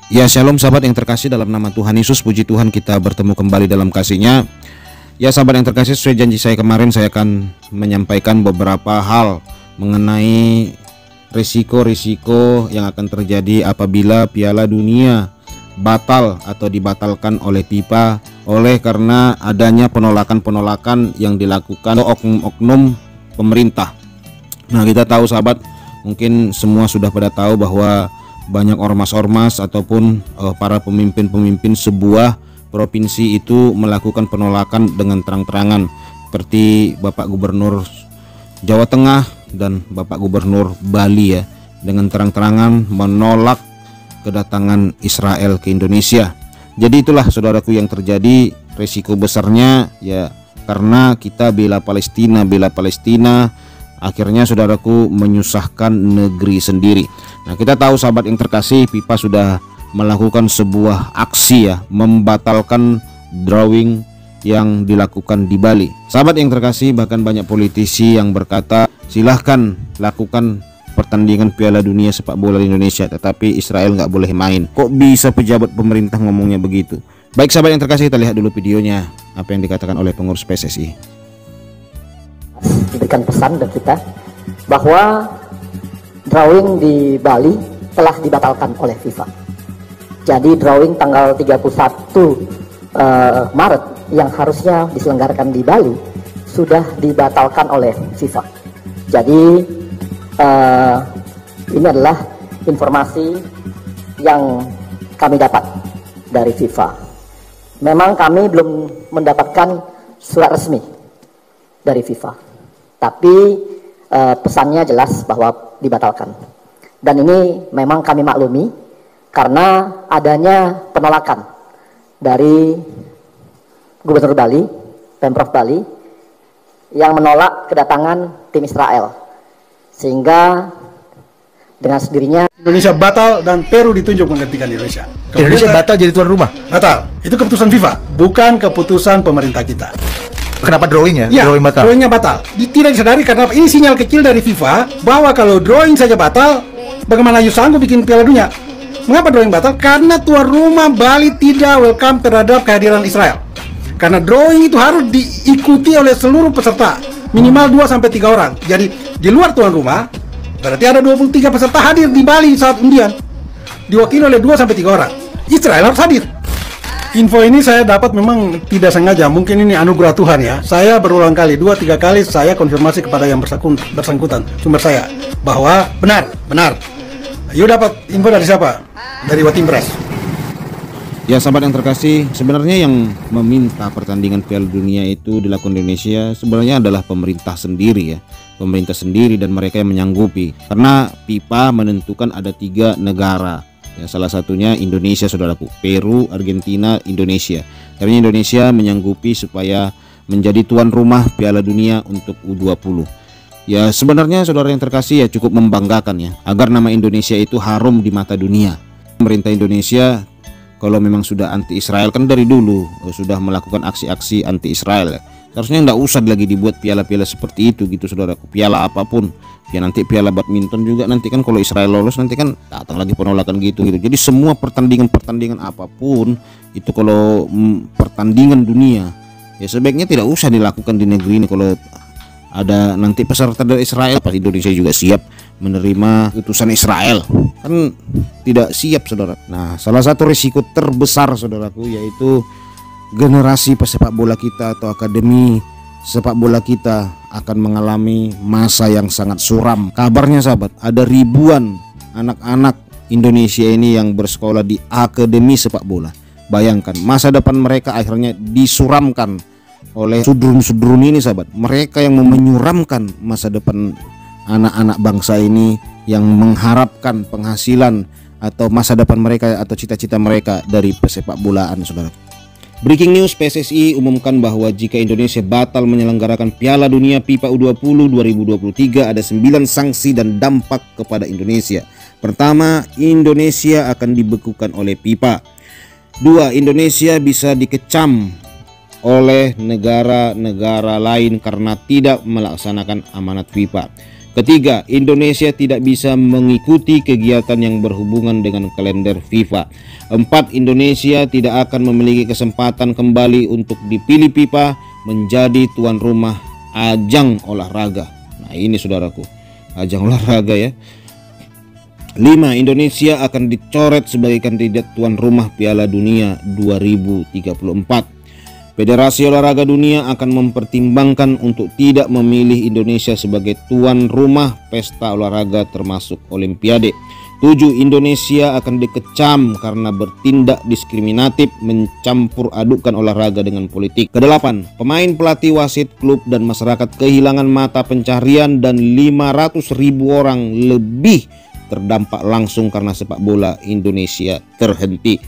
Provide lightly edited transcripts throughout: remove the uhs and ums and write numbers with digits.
Ya, shalom sahabat yang terkasih dalam nama Tuhan Yesus. Puji Tuhan kita bertemu kembali dalam kasih-Nya. Ya sahabat yang terkasih, sesuai janji saya kemarin, saya akan menyampaikan beberapa hal mengenai risiko-risiko yang akan terjadi apabila Piala Dunia batal atau dibatalkan oleh FIFA oleh karena adanya penolakan-penolakan yang dilakukan oknum-oknum pemerintah. Nah, kita tahu sahabat, mungkin semua sudah pada tahu bahwa banyak ormas-ormas ataupun para pemimpin-pemimpin sebuah provinsi itu melakukan penolakan dengan terang-terangan, seperti Bapak Gubernur Jawa Tengah dan Bapak Gubernur Bali ya, dengan terang-terangan menolak kedatangan Israel ke Indonesia. Jadi itulah saudaraku yang terjadi, resiko besarnya ya, karena kita bela Palestina, akhirnya saudaraku menyusahkan negeri sendiri. Nah, kita tahu sahabat yang terkasih, FIFA sudah melakukan sebuah aksi ya, membatalkan drawing yang dilakukan di Bali. Sahabat yang terkasih, bahkan banyak politisi yang berkata silahkan lakukan pertandingan Piala Dunia sepak bola di Indonesia, tetapi Israel nggak boleh main. Kok bisa pejabat pemerintah ngomongnya begitu? Baik sahabat yang terkasih, kita lihat dulu videonya apa yang dikatakan oleh pengurus PSSI. Diberikan pesan dari kita bahwa drawing di Bali telah dibatalkan oleh FIFA. Jadi drawing tanggal 31 Maret yang harusnya diselenggarakan di Bali sudah dibatalkan oleh FIFA. Jadi ini adalah informasi yang kami dapat dari FIFA. Memang kami belum mendapatkan surat resmi dari FIFA, tapi pesannya jelas bahwa dibatalkan. Dan ini memang kami maklumi karena adanya penolakan dari Gubernur Bali, Pemprov Bali, yang menolak kedatangan tim Israel, sehingga dengan sendirinya Indonesia batal dan Peru ditunjuk menggantikan Indonesia. Indonesia batal jadi tuan rumah? Batal. Itu keputusan FIFA, bukan keputusan pemerintah kita. Kenapa drawing ya? Ya, Drawing batal? drawingnya batal. Tidak disadari karena ini sinyal kecil dari FIFA bahwa kalau drawing saja batal, bagaimana you sanggup bikin Piala Dunia? Mengapa drawing batal? Karena tuan rumah Bali tidak welcome terhadap kehadiran Israel. Karena drawing itu harus diikuti oleh seluruh peserta, minimal 2-3 orang. Jadi di luar tuan rumah berarti ada 23 peserta hadir di Bali saat undian, diwakili oleh 2-3 orang. Israel harus hadir. Info ini saya dapat memang tidak sengaja, mungkin ini anugerah Tuhan ya. Saya berulang kali, 2-3 kali saya konfirmasi kepada yang bersangkutan, sumber saya, bahwa benar. You dapat info dari siapa? Dari Watimbras. Ya sahabat yang terkasih, sebenarnya yang meminta pertandingan Piala Dunia itu dilakukan di Indonesia sebenarnya adalah pemerintah sendiri ya, pemerintah sendiri dan mereka yang menyanggupi, karena FIFA menentukan ada 3 negara ya, salah satunya Indonesia saudaraku, Peru, Argentina, Indonesia. Karena Indonesia menyanggupi supaya menjadi tuan rumah Piala Dunia untuk U20. Ya sebenarnya saudara yang terkasih ya, cukup membanggakan ya, agar nama Indonesia itu harum di mata dunia. Pemerintah Indonesia kalau memang sudah anti Israel, kan dari dulu sudah melakukan aksi-aksi anti Israel ya. Seharusnya nggak usah lagi dibuat piala-piala seperti itu gitu saudaraku, piala apapun ya, nanti piala badminton juga nanti kan kalau Israel lolos nanti kan datang lagi penolakan gitu. Jadi semua pertandingan apapun itu kalau pertandingan dunia ya sebaiknya tidak usah dilakukan di negeri ini. Kalau ada nanti peserta dari Israel, pasti Indonesia juga siap menerima utusan Israel, kan tidak siap saudara. Nah, salah satu risiko terbesar saudaraku yaitu generasi pesepak bola kita atau akademi sepak bola kita akan mengalami masa yang sangat suram. Kabarnya sahabat, ada ribuan anak-anak Indonesia ini yang bersekolah di akademi sepak bola. Bayangkan masa depan mereka akhirnya disuramkan oleh sudrun-sudrun ini sahabat. Mereka yang menyuramkan masa depan anak-anak bangsa ini yang mengharapkan penghasilan atau masa depan mereka atau cita-cita mereka dari pesepak bolaan saudara. Breaking news, PSSI umumkan bahwa jika Indonesia batal menyelenggarakan Piala Dunia FIFA U20 2023 ada 9 sanksi dan dampak kepada Indonesia. Pertama, Indonesia akan dibekukan oleh FIFA. 2, Indonesia bisa dikecam oleh negara-negara lain karena tidak melaksanakan amanat FIFA. Ketiga, Indonesia tidak bisa mengikuti kegiatan yang berhubungan dengan kalender FIFA. 4. Indonesia tidak akan memiliki kesempatan kembali untuk dipilih FIFA menjadi tuan rumah ajang olahraga. Nah ini saudaraku, ajang olahraga ya. 5. Indonesia akan dicoret sebagai kandidat tuan rumah Piala Dunia 2034. Federasi Olahraga Dunia akan mempertimbangkan untuk tidak memilih Indonesia sebagai tuan rumah pesta olahraga termasuk Olimpiade. 7. Indonesia akan dikecam karena bertindak diskriminatif mencampur adukkan olahraga dengan politik. Ke-8. Pemain, pelatih, wasit, klub, dan masyarakat kehilangan mata pencaharian dan 500.000 orang lebih terdampak langsung karena sepak bola Indonesia terhenti.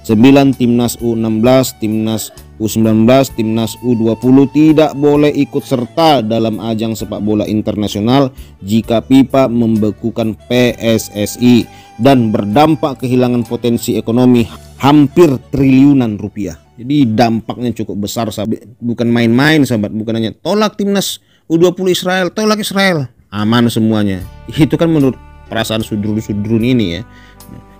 9. Timnas U16, Timnas U19, Timnas U20 tidak boleh ikut serta dalam ajang sepak bola internasional jika FIFA membekukan PSSI dan berdampak kehilangan potensi ekonomi hampir triliunan rupiah. Jadi dampaknya cukup besar sahabat, bukan main-main sahabat, bukan hanya tolak Timnas U20 Israel, tolak Israel, aman semuanya. Itu kan menurut perasaan sudrun-sudrun ini ya.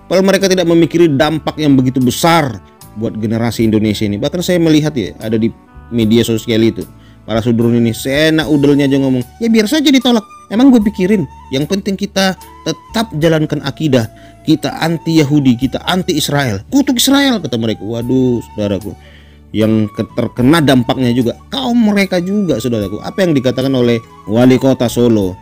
Padahal mereka tidak memikiri dampak yang begitu besar buat generasi Indonesia ini. Bahkan saya melihat ya, ada di media sosial itu, para sudrun ini seenak udelnya aja ngomong, ya biar saja ditolak. Emang gue pikirin, yang penting kita tetap jalankan akidah. Kita anti Yahudi, kita anti Israel, kutuk Israel kata mereka. Waduh saudaraku, yang terkena dampaknya juga kaum mereka juga saudaraku. Apa yang dikatakan oleh wali kota Solo,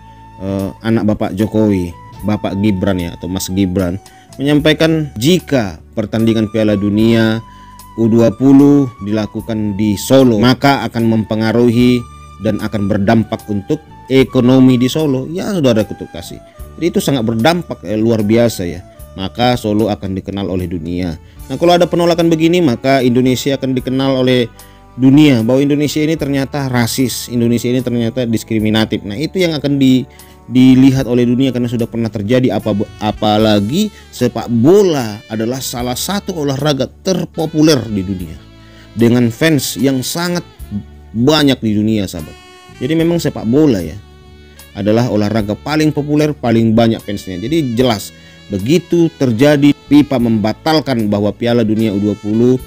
anak Bapak Jokowi, Bapak Gibran ya, atau Mas Gibran, menyampaikan jika pertandingan Piala Dunia U20 dilakukan di Solo maka akan mempengaruhi dan akan berdampak untuk ekonomi di Solo. Ya saudara kutuk kasih, jadi itu sangat berdampak luar biasa ya. Maka Solo akan dikenal oleh dunia. Nah kalau ada penolakan begini maka Indonesia akan dikenal oleh dunia bahwa Indonesia ini ternyata rasis, Indonesia ini ternyata diskriminatif. Nah itu yang akan dilihat oleh dunia karena sudah pernah terjadi. Apalagi sepak bola adalah salah satu olahraga terpopuler di dunia dengan fans yang sangat banyak di dunia sahabat. Jadi memang sepak bola ya adalah olahraga paling populer, paling banyak fansnya. Jadi jelas begitu terjadi FIFA membatalkan bahwa Piala Dunia U20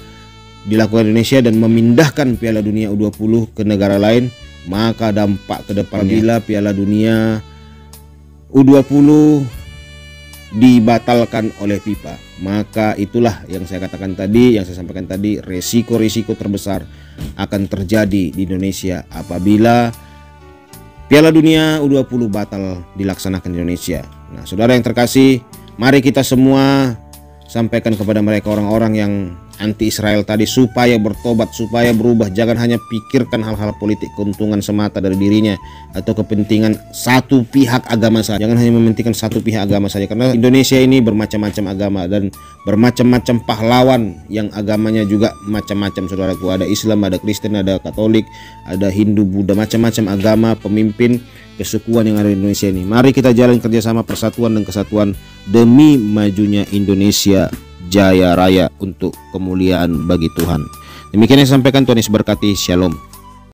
dilakukan Indonesia dan memindahkan Piala Dunia U20 ke negara lain, maka dampak ke depan bila Piala Dunia U20 dibatalkan oleh FIFA, maka itulah yang saya katakan tadi, yang saya sampaikan tadi, resiko-resiko terbesar akan terjadi di Indonesia apabila Piala Dunia U20 batal dilaksanakan di Indonesia. Nah, saudara yang terkasih, mari kita semua sampaikan kepada mereka orang-orang yang anti Israel tadi supaya bertobat, supaya berubah. Jangan hanya pikirkan hal-hal politik keuntungan semata dari dirinya atau kepentingan satu pihak agama saja. Jangan hanya mementingkan satu pihak agama saja, karena Indonesia ini bermacam-macam agama dan bermacam-macam pahlawan yang agamanya juga macam-macam saudaraku. Ada Islam, ada Kristen, ada Katolik, ada Hindu, Buddha, macam-macam agama, pemimpin, kesukuan yang ada di Indonesia ini. Mari kita jalan kerjasama, persatuan dan kesatuan demi majunya Indonesia jaya raya untuk kemuliaan bagi Tuhan. Demikian yang saya sampaikan, Tuhan Yesus berkati. Shalom.